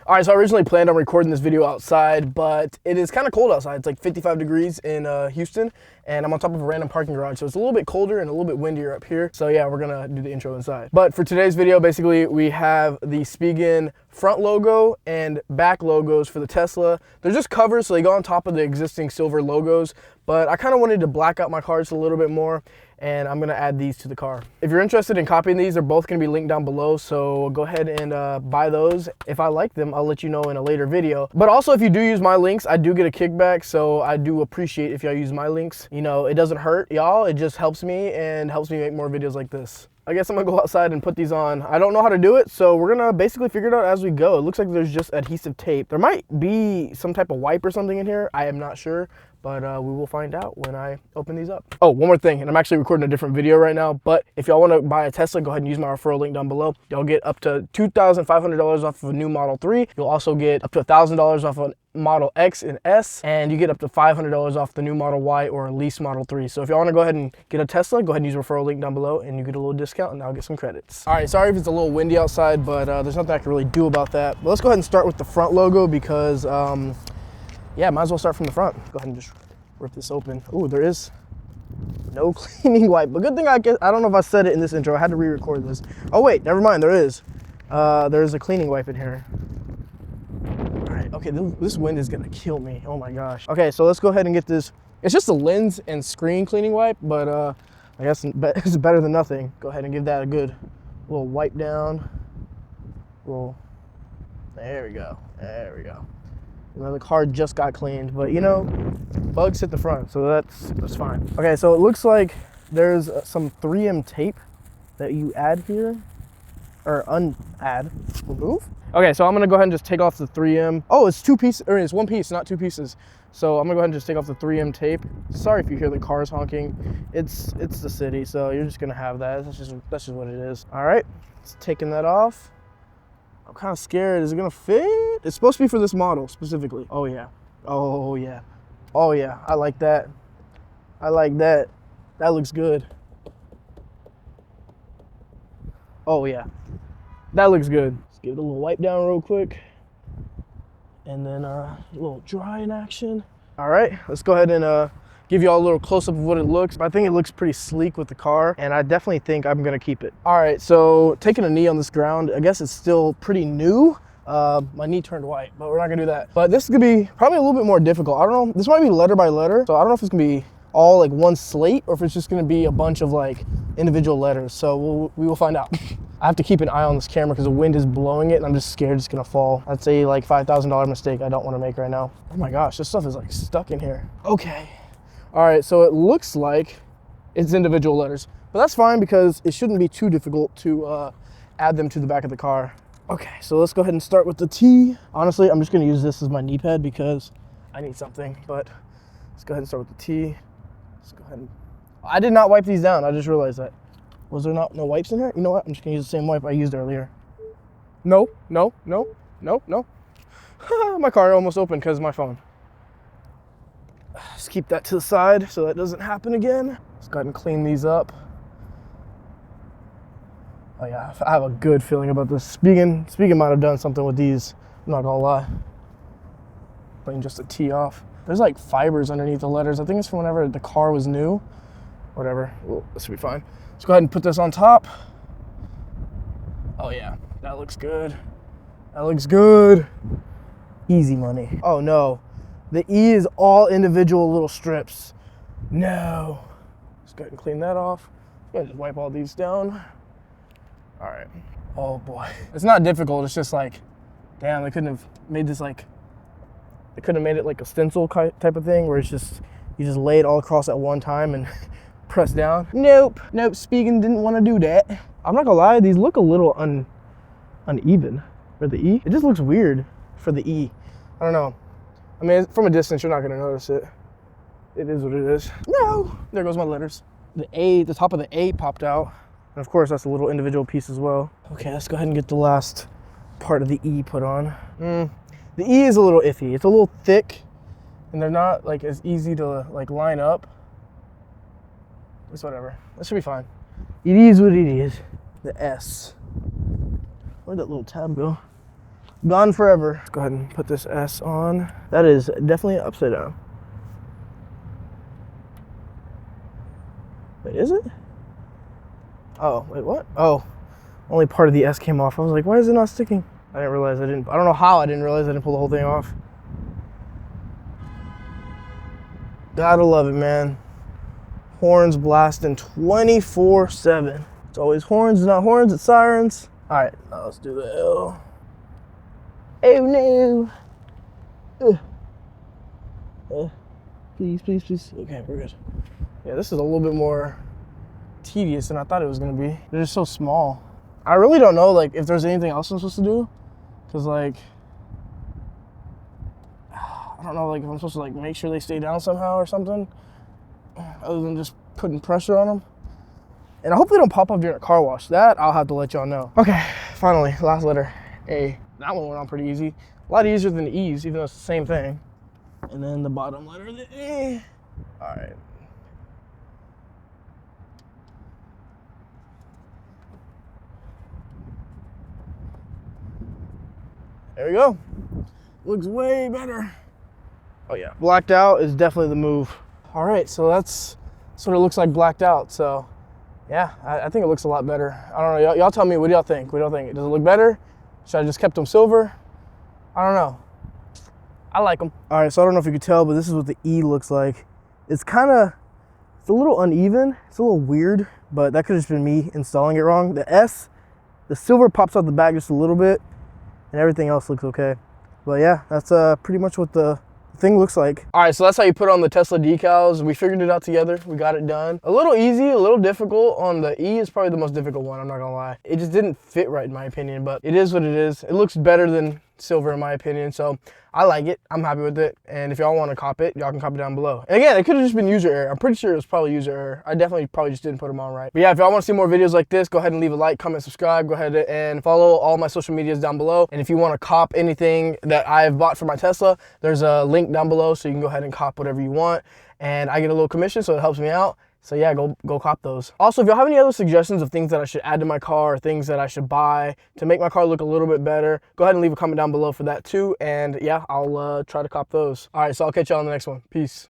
All right, so I originally planned on recording this video outside, but it is kind of cold outside. It's like 55 degrees in Houston, and I'm on top of a random parking garage, so it's a little bit colder and a little bit windier up here. So yeah, we're gonna do the intro inside. But for today's video, basically, we have the Spigen front logo and back logos for the Tesla. They're just covers, so they go on top of the existing silver logos, but I kind of wanted to black out my cars a little bit more, and I'm gonna add these to the car. If you're interested in copying these, they're both gonna be linked down below, so go ahead and buy those. If I like them, I'll let you know in a later video. But also, if you do use my links, I do get a kickback, so I do appreciate if y'all use my links. You know, it doesn't hurt y'all, it just helps me and helps me make more videos like this. I guess I'm gonna go outside and put these on. I don't know how to do it, so we're gonna basically figure it out as we go. It looks like there's just adhesive tape. There might be some type of wipe or something in here. I am not sure, but we will find out when I open these up. Oh, one more thing, and I'm actually recording a different video right now, but if y'all wanna buy a Tesla, go ahead and use my referral link down below. Y'all get up to $2,500 off of a new Model 3. You'll also get up to $1,000 off of Model X and S, and you get up to $500 off the new Model Y or lease Model 3. So if y'all want to go ahead and get a Tesla, go ahead and use the referral link down below and you get a little discount and I'll get some credits. All right, sorry if it's a little windy outside, but there's nothing I can really do about that. But let's go ahead and start with the front logo because, yeah, might as well start from the front. Go ahead and just rip this open. Ooh, there is no cleaning wipe. But good thing I don't know if I said it in this intro. I had to re-record this. Oh wait, never mind, there is. There's a cleaning wipe in here. Okay, this wind is gonna kill me. Oh my gosh. Okay, so let's go ahead and get this. It's just a lens and screen cleaning wipe, but I guess it's better than nothing. Go ahead and give that a good little wipe down. There we go. There we go. You know, the car just got cleaned, but you know, bugs hit the front, so that's fine. Okay, so it looks like there's some 3M tape that you add here, or remove. Okay, so I'm gonna go ahead and just take off the 3M. Oh, it's two pieces, or it's one piece, not two pieces. So I'm gonna go ahead and just take off the 3M tape. Sorry if you hear the cars honking. It's the city, so you're just gonna have that. That's just what it is. All right, it's taking that off. I'm kind of scared. Is it gonna fit? It's supposed to be for this model specifically. Oh yeah. Oh yeah. Oh yeah. I like that. I like that. That looks good. Oh yeah. That looks good. Let's give it a little wipe down real quick. And then a little dry in action. All right, let's go ahead and give you all a little close up of what it looks. I think it looks pretty sleek with the car, and I definitely think I'm gonna keep it. All right, so taking a knee on this ground, I guess it's still pretty new. My knee turned white, but we're not gonna do that. But this is gonna be probably a little bit more difficult. I don't know, this might be letter by letter, so I don't know if it's gonna be all like one slate or if it's just gonna be a bunch of like individual letters. So we will find out. I have to keep an eye on this camera because the wind is blowing it and I'm just scared it's gonna fall. That's a like $5,000 mistake I don't wanna make right now. Oh my gosh, this stuff is like stuck in here. Okay. All right, so it looks like it's individual letters, but that's fine because it shouldn't be too difficult to add them to the back of the car. Okay, so let's go ahead and start with the T. Honestly, I'm just gonna use this as my knee pad because I need something, but let's go ahead and start with the T. Let's go ahead and, I did not wipe these down, I just realized that. Was there no wipes in here? You know what, I'm just gonna use the same wipe I used earlier. No. My car almost opened because of my phone. Let's keep that to the side so that doesn't happen again. Let's go ahead and clean these up. Oh yeah, I have a good feeling about this. Spigen might have done something with these, I'm not gonna lie. Putting just a T off. There's like fibers underneath the letters. I think it's from whenever the car was new. Whatever, well, this should be fine. Let's go ahead and put this on top. Oh yeah, that looks good. That looks good. Easy money. Oh no, the E is all individual little strips. No. Let's go ahead and clean that off. Go ahead and just wipe all these down. All right. Oh boy. It's not difficult, it's just like, damn, they couldn't have made this like, they couldn't have made it like a stencil type of thing where it's just, you just lay it all across at one time and press down. Nope, Spigen didn't want to do that. I'm not gonna lie, these look a little uneven for the E. It just looks weird for the E. I don't know. I mean, from a distance, you're not gonna notice it. It is what it is. No, there goes my letters. The top of the A popped out. And of course, that's a little individual piece as well. Okay, let's go ahead and get the last part of the E put on. The E is a little iffy. It's a little thick, and they're not like as easy to like line up. It's whatever. That should be fine. It is what it is. The S. Where'd that little tab go? Gone forever. Let's go ahead and put this S on. That is definitely upside down. Wait, is it? Oh, wait, what? Oh, only part of the S came off. I was like, why is it not sticking? I didn't realize I didn't. I don't know how I didn't realize I didn't pull the whole thing off. Gotta love it, man. Horns blasting 24/7. It's always horns, not horns, it's sirens. All right, now let's do the L. Oh no. Please, please, please. Okay, we're good. Yeah, this is a little bit more tedious than I thought it was gonna be. They're just so small. I really don't know like if there's anything else I'm supposed to do. Cause like, I don't know like if I'm supposed to like make sure they stay down somehow or something. Other than just putting pressure on them. And I hope they don't pop up during a car wash. That I'll have to let y'all know. Okay, finally, last letter, A. That one went on pretty easy. A lot easier than the E's, even though it's the same thing. And then the bottom letter, the A. All right. There we go. Looks way better. Oh yeah, blacked out is definitely the move. All right, so that's what it looks like blacked out. So yeah, I think it looks a lot better. I don't know, y'all tell me, what do y'all think? What do y'all think? Does it look better? Should I just kept them silver? I don't know. I like them. All right, so I don't know if you could tell, but this is what the E looks like. It's a little uneven. It's a little weird, but that could have just been me installing it wrong. The S, the silver pops out the back just a little bit, and everything else looks okay. But yeah, that's pretty much what the thing looks like. All right, so that's how you put on the Tesla decals. We figured it out together. We got it done. A little easy, a little difficult. On the E is probably the most difficult one, I'm not gonna lie. It just didn't fit right in my opinion, but it is what it is. It looks better than silver in my opinion, so I like it. I'm happy with it. And if y'all want to cop it, y'all can cop it down below. And again, it could have just been user error. I'm pretty sure it was probably user error. I definitely probably just didn't put them on right. But yeah, if y'all want to see more videos like this, go ahead and leave a like, comment, subscribe. Go ahead and follow all my social medias down below. And if you want to cop anything that I've bought for my Tesla, there's a link down below, so you can go ahead and cop whatever you want. And I get a little commission, so it helps me out. So yeah, go cop those. Also, if y'all have any other suggestions of things that I should add to my car or things that I should buy to make my car look a little bit better, go ahead and leave a comment down below for that too. And yeah, I'll try to cop those. All right, so I'll catch y'all on the next one. Peace.